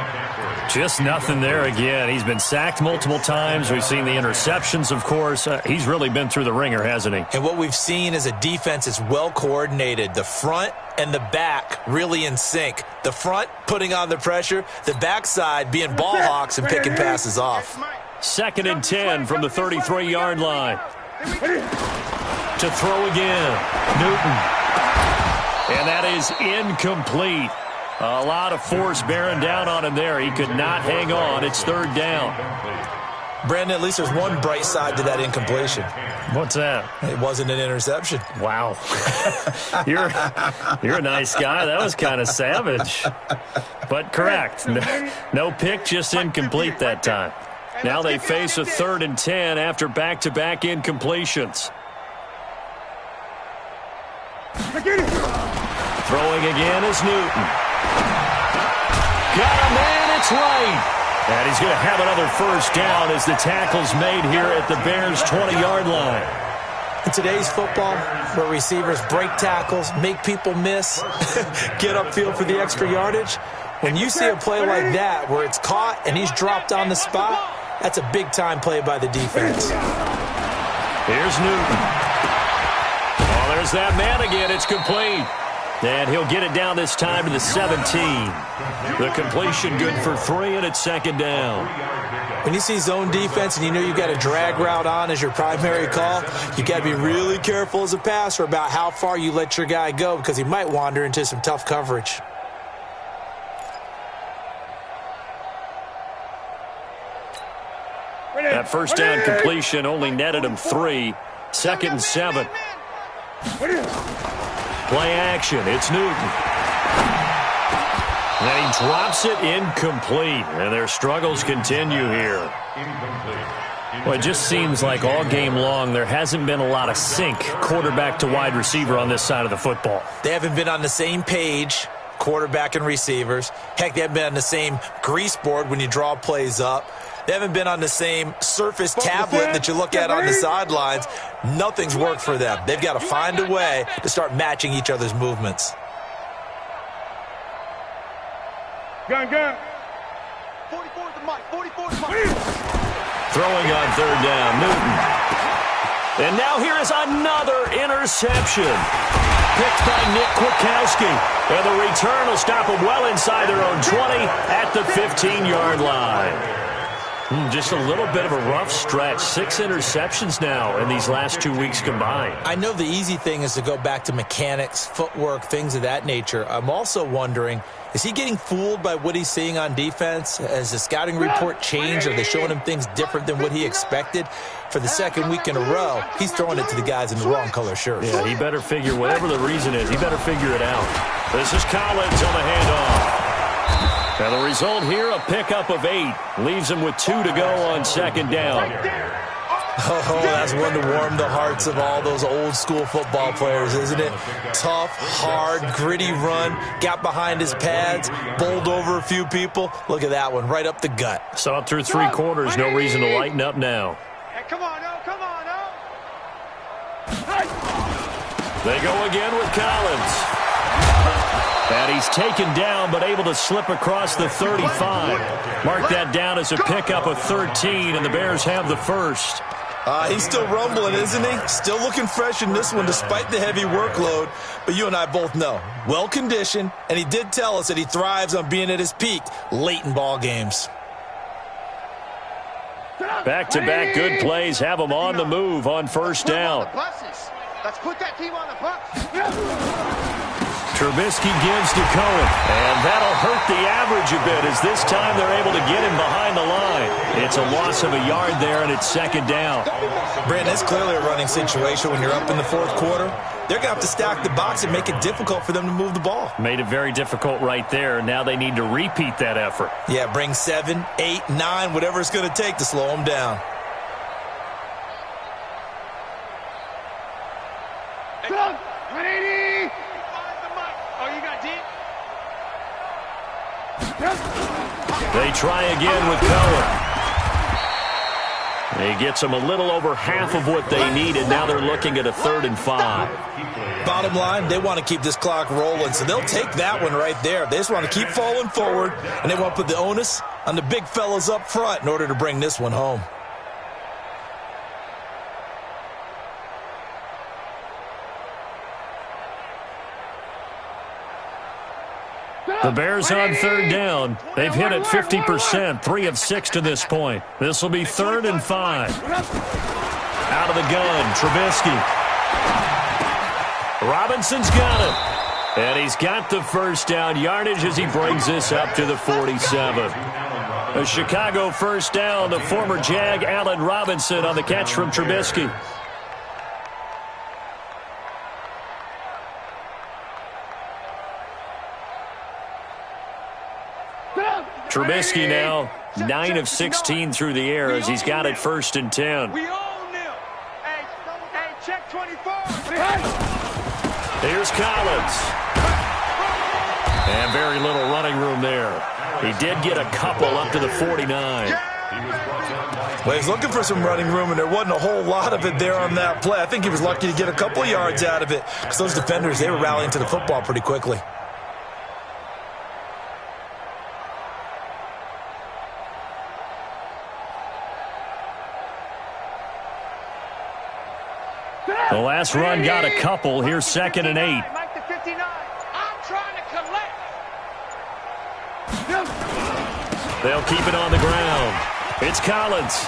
Just nothing there again. He's been sacked multiple times. We've seen the interceptions, of course. He's really been through the ringer, hasn't he? And what we've seen is a defense that's well coordinated. The front and the back really in sync. The front putting on the pressure. The backside being ball hawks and picking passes off. Second and 10 from the 33-yard line. To throw again. Newton. And that is incomplete. A lot of force bearing down on him there. He could not hang on. It's third down. Brandon, at least there's one bright side to that incompletion. What's that? It wasn't an interception. Wow. You're a nice guy. That was kind of savage. But correct. No pick, just incomplete that time. Now they face a 3rd and 10 after back-to-back incompletions. Throwing again is Newton. Got him, and it's right. And he's going to have another first down as the tackle's made here at the Bears' 20-yard line. In today's football, where receivers break tackles, make people miss, get upfield for the extra yardage, when you see a play like that where it's caught and he's dropped on the spot, that's a big-time play by the defense. Here's Newton. Oh, there's that man again. It's complete. And he'll get it down this time to the 17. The completion good for 3, and it's 2nd down. When you see zone defense and you know you've got a drag route on as your primary call, you've got to be really careful as a passer about how far you let your guy go because he might wander into some tough coverage. That first down completion only netted him 3. 2nd and 7. Play action. It's Newton. And he drops it incomplete. And their struggles continue here. Well, it just seems like all game long there hasn't been a lot of sync quarterback to wide receiver on this side of the football. They haven't been on the same page, quarterback and receivers. Heck, they haven't been on the same grease board when you draw plays up. They haven't been on the same Surface tablet that you look at on the sidelines. Nothing's worked for them. They've got to find a way to start matching each other's movements. Gun. 44 to Mike. 44 to Mike. Throwing on 3rd down, Newton. And now here is another interception. Picked by Nick Kwiatkowski. And the return will stop them well inside their own 20 at the 15-yard line. Just a little bit of a rough stretch. 6 interceptions now in these last 2 weeks combined. I know the easy thing is to go back to mechanics, footwork, things of that nature. I'm also wondering, is he getting fooled by what he's seeing on defense? Has the scouting report changed? Are they showing him things different than what he expected? For the 2nd week in a row, he's throwing it to the guys in the wrong color shirts. Yeah, he better figure, whatever the reason is, he better figure it out. This is Collins on the handoff. And the result here, a pickup of 8. Leaves him with 2 to go on 2nd down. Oh, that's one to warm the hearts of all those old-school football players, isn't it? Tough, hard, gritty run, got behind his pads, bowled over a few people. Look at that one, right up the gut. Saw it through 3 quarters, no reason to lighten up now. Hey, come on, now. They go again with Collins. And he's taken down, but able to slip across the 35. Mark that down as a pickup of 13, and the Bears have the first. He's still rumbling, isn't he? Still looking fresh in this one despite the heavy workload. But you and I both know, well-conditioned, and he did tell us that he thrives on being at his peak late in ball games. Back-to-back good plays have him on the move on first down. Let's put that team on the bus. Trubisky gives to Cohen, and that'll hurt the average a bit as this time they're able to get him behind the line. It's a loss of a yard there, and it's 2nd down. Brandon, it's clearly a running situation when you're up in the 4th quarter. They're going to have to stack the box and make it difficult for them to move the ball. Made it very difficult right there. Now they need to repeat that effort. Yeah, bring 7, 8, 9, whatever it's going to take to slow them down. Come on, 180. Oh, you got deep. They try again with Cohen. He gets them a little over half of what they needed. Now they're looking at a 3rd and 5. Bottom line, they want to keep this clock rolling, so they'll take that one right there. They just want to keep falling forward, and they want to put the onus on the big fellas up front in order to bring this one home. The Bears on 3rd down. They've hit it 50%, 3 of 6 to this point. This will be 3rd and 5. Out of the gun, Trubisky. Robinson's got it. And he's got the first down yardage as he brings this up to the 47. A Chicago first down, the former Jag Allen Robinson on the catch from Trubisky. Trubisky now 9 of 16 through the air as he's got it 1st and 10. We own them. Hey, check 24. Here's Collins. And very little running room there. He did get a couple up to the 49. Well, he's looking for some running room, and there wasn't a whole lot of it there on that play. I think he was lucky to get a couple of yards out of it because those defenders, they were rallying to the football pretty quickly. The last run got a couple. Here's 2nd and 8. I'm trying to collect. They'll keep it on the ground. It's Collins.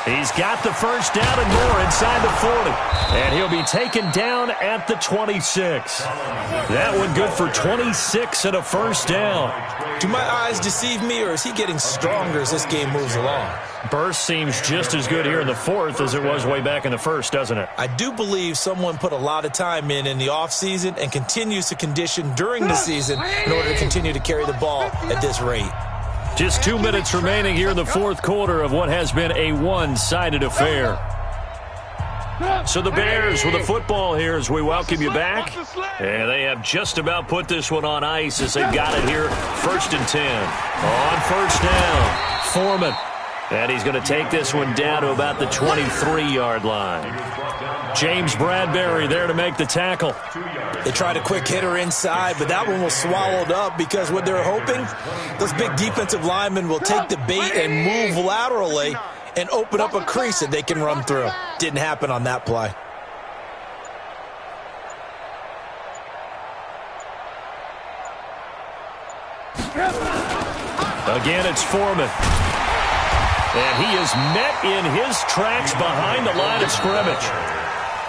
He's got the first down and more inside the 40. And he'll be taken down at the 26. That one good for 26 and a first down. Do my eyes deceive me, or is he getting stronger as this game moves along? Burst seems just as good here in the 4th as it was way back in the 1st, doesn't it? I do believe someone put a lot of time in the offseason and continues to condition during the season in order to continue to carry the ball at this rate. Just 2 minutes remaining here in the 4th quarter of what has been a one-sided affair. So the Bears with the football here as we welcome you back. And they have just about put this one on ice as they've got it here. 1st and 10. On 1st down, Foreman. And he's going to take this one down to about the 23-yard line. James Bradbury there to make the tackle. They tried a quick hitter inside, but that one was swallowed up because what they're hoping, those big defensive linemen will take the bait and move laterally and open up a crease that they can run through. Didn't happen on that play. Again, it's Foreman. And he is met in his tracks behind the line of scrimmage.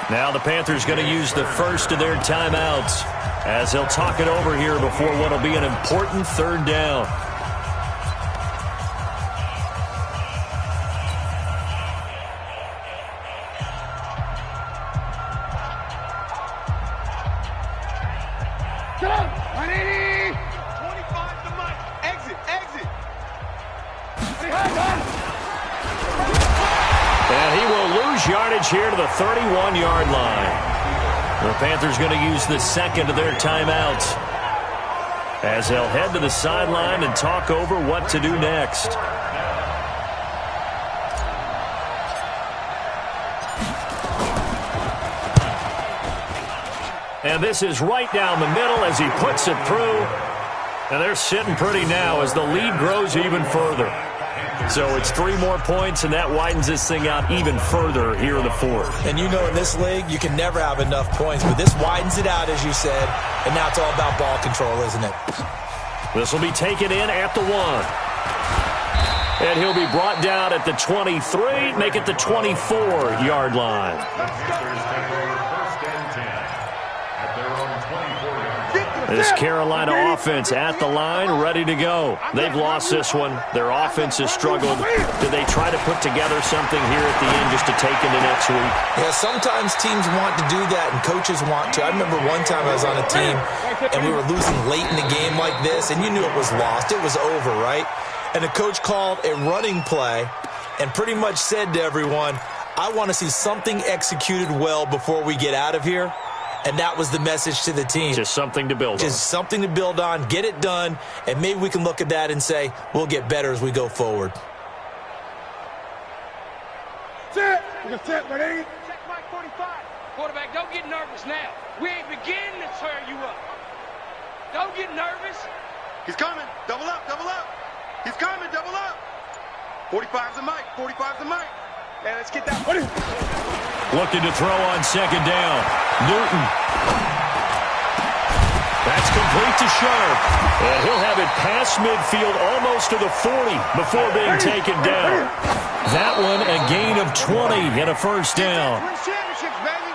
Now the Panthers going to use the first of their timeouts as they'll talk it over here before what will be an important 3rd down. Get up! 180! 25 to Mike. Exit. And he will lose yardage here to the 31-yard line. The Panthers going to use the 2nd of their timeouts as they'll head to the sideline and talk over what to do next. And this is right down the middle as he puts it through. And they're sitting pretty now as the lead grows even further. So it's 3 more points, and that widens this thing out even further here in the 4th. And you know in this league, you can never have enough points, but this widens it out, as you said, and now it's all about ball control, isn't it? This will be taken in at the 1. And he'll be brought down at the 23, make it the 24-yard line. This Carolina offense at the line, ready to go. They've lost this one. Their offense has struggled. Do they try to put together something here at the end just to take into next week? Yeah, sometimes teams want to do that and coaches want to. I remember one time I was on a team and we were losing late in the game like this, and you knew it was lost. It was over, right? And the coach called a running play and pretty much said to everyone, I want to see something executed well before we get out of here. And that was the message to the team. Just something to build on. Just something to build on, get it done, and maybe we can look at that and say, we'll get better as we go forward. Set. Set, ready? Check Mike 45. Quarterback, don't get nervous now. We ain't beginning to tear you up. Don't get nervous. He's coming. Double up, double up. He's coming, double up. 45's the mic, 45's the mic. Hey, let's get that. Looking to throw on 2nd down. Newton. That's complete to Sharp. And he'll have it past midfield almost to the 40 before being taken down. That one a gain of 20 and a first down. Win championships, baby.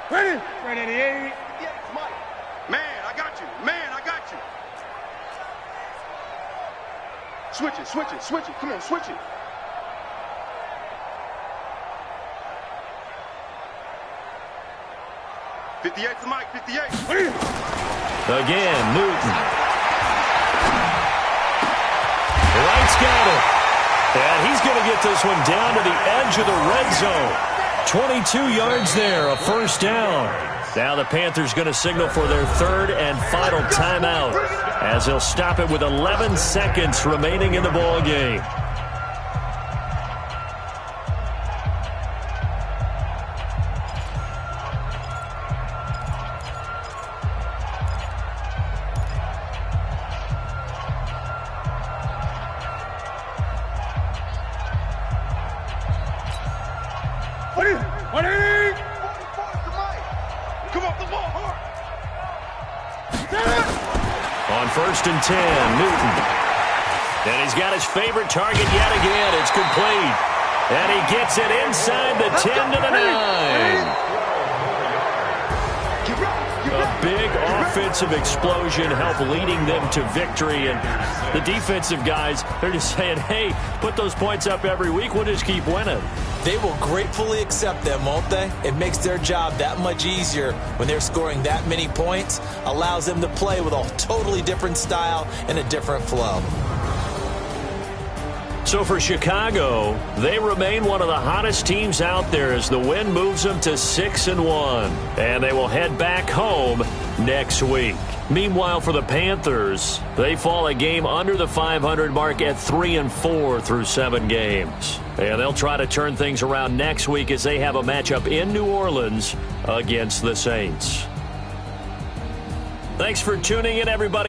Ready? Ready, 88. Yeah, Mike. Man, I got you. Man, I got you. Switch it, switch it, switch it. Come on, switch it. '58 to Mike, 58. Again, Newton. Wright's got it. And he's going to get this one down to the edge of the red zone. 22 yards there, a first down. Now the Panthers going to signal for their third and final timeout as they'll stop it with 11 seconds remaining in the ball game. On 1st and 10, Newton. And he's got his favorite target yet again. It's complete. And he gets it inside the 10 to the 9. A big offensive explosion helped leading them to victory. And the defensive guys, they're just saying, hey, put those points up every week. We'll just keep winning. They will gratefully accept them, won't they? It makes their job that much easier when they're scoring that many points. Allows them to play with a totally different style and a different flow. So for Chicago, they remain one of the hottest teams out there as the win moves them to 6-1. And they will head back home next week. Meanwhile, for the Panthers, they fall a game under the 500 mark at 3-4 through 7 games. And they'll try to turn things around next week as they have a matchup in New Orleans against the Saints. Thanks for tuning in, everybody.